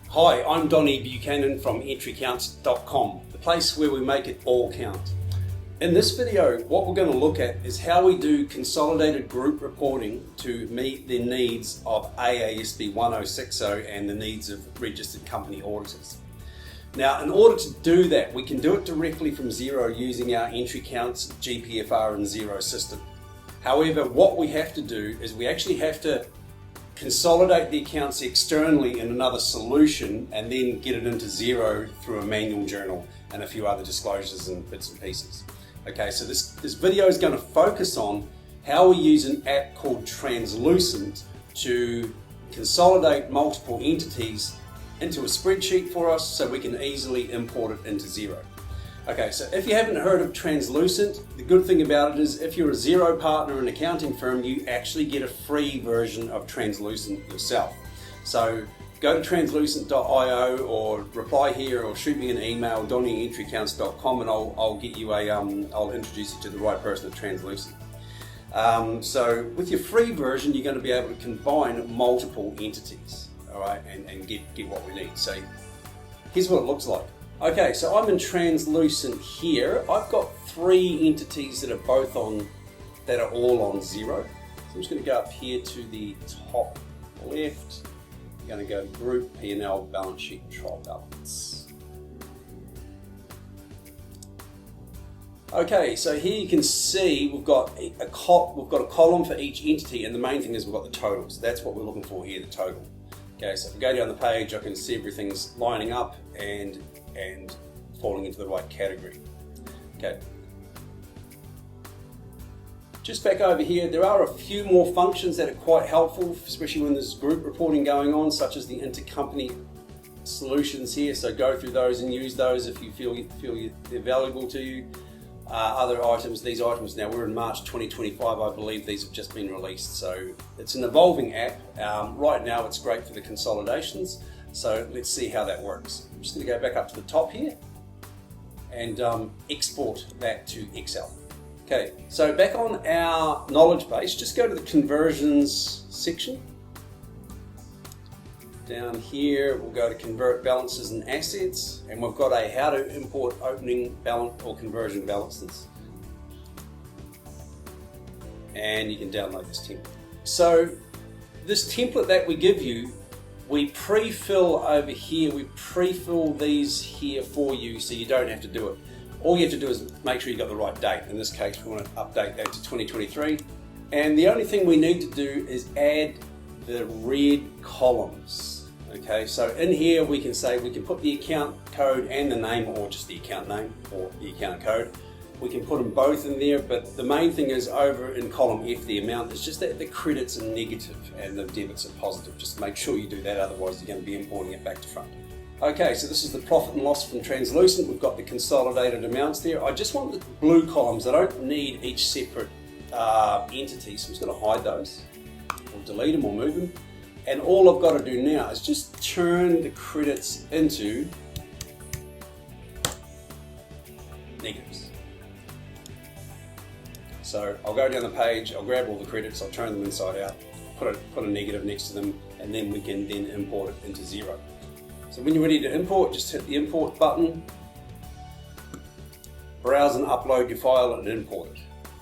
Hi, I'm Donnie Buchanan from entrycounts.com, the place where we make it all count. In this video, what we're going to look at is how we do consolidated group reporting to meet the needs of AASB 1060 and the needs of registered company auditors. Now, in order to do that, we can do it directly from Xero using our entry counts, GPFR and Xero system. However, what we have to do is we actually have to consolidate the accounts externally in another solution and then get it into Xero through a manual journal and a few other disclosures and bits and pieces. Okay, so this video is going to focus on how we use an app called Translucent to consolidate multiple entities into a spreadsheet for us so we can easily import it into Xero. Okay, so if you haven't heard of Translucent, the good thing about it is if you're a Xero partner in an accounting firm, you actually get a free version of Translucent yourself. So go to translucent.io or reply here or shoot me an email, donnie@entrycounts.com, and I'll get you I'll introduce you to the right person at Translucent. So with your free version, you're going to be able to combine multiple entities, all right, and get what we need. So here's what it looks like. Okay, so I'm in Translucent here. I've got 3 entities that are all on Xero. So I'm just going to go up here to the top left. I'm going to go Group, P&L, Balance Sheet, and Trial Balance. Okay, so here you can see we've got a column for each entity, and the main thing is we've got the totals. That's what we're looking for here, the total. Okay, so if we go down the page, I can see everything's lining up and falling into the right category. Okay. Just back over here, there are a few more functions that are quite helpful, especially when there's group reporting going on, such as the intercompany solutions here. So go through those and use those if you feel they're valuable to you. Other items, these items, now we're in March 2025, I believe these have just been released. So it's an evolving app. Right now it's great for the consolidations. So let's see how that works. I'm just going to go back up to the top here and export that to Excel. Okay, so back on our knowledge base, just go to the conversions section. Down here, we'll go to convert balances and assets, and we've got a how to import opening balance or conversion balances. And you can download this template. So this template that we give you, we pre-fill over here, we pre-fill these here for you so you don't have to do it. All you have to do is make sure you've got the right date. In this case, we want to update that to 2023. And the only thing we need to do is add the red columns. Okay, so in here we can say we can put the account code and the name, or just the account name or the account code. We can put them both in there, but the main thing is over in column F, the amount is just that the credits are negative and the debits are positive. Just make sure you do that, otherwise you're going to be importing it back to front. Okay, so this is the profit and loss from Translucent. We've got the consolidated amounts there. I just want the blue columns. I don't need each separate entity, so I'm just going to hide those, or delete them, or move them. And all I've got to do now is just turn the credits into negatives. So I'll go down the page, I'll grab all the credits, I'll turn them inside out, put a negative next to them, and then we can then import it into Xero. So when you're ready to import, just hit the import button, browse and upload your file and import it.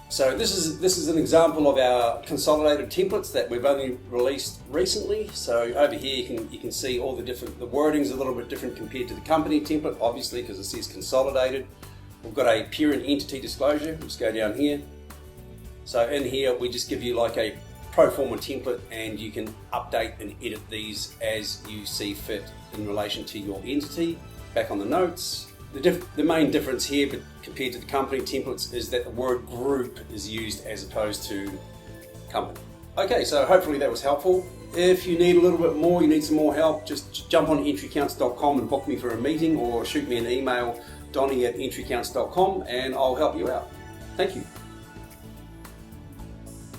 So this is an example of our consolidated templates that we've only released recently. So over here you can see all the wording's a little bit different compared to the company template, obviously, because it says consolidated. We've got a parent entity disclosure. Let's go down here. So in here we just give you like a pro forma template, and you can update and edit these as you see fit in relation to your entity. Back on the notes, the main difference here but compared to the company templates is that the word group is used as opposed to company. Okay, so hopefully that was helpful. If you need a little bit more, you need some more help, just jump on entrycounts.com and book me for a meeting, or shoot me an email, donnie@entrycounts.com, and I'll help you out. Thank you.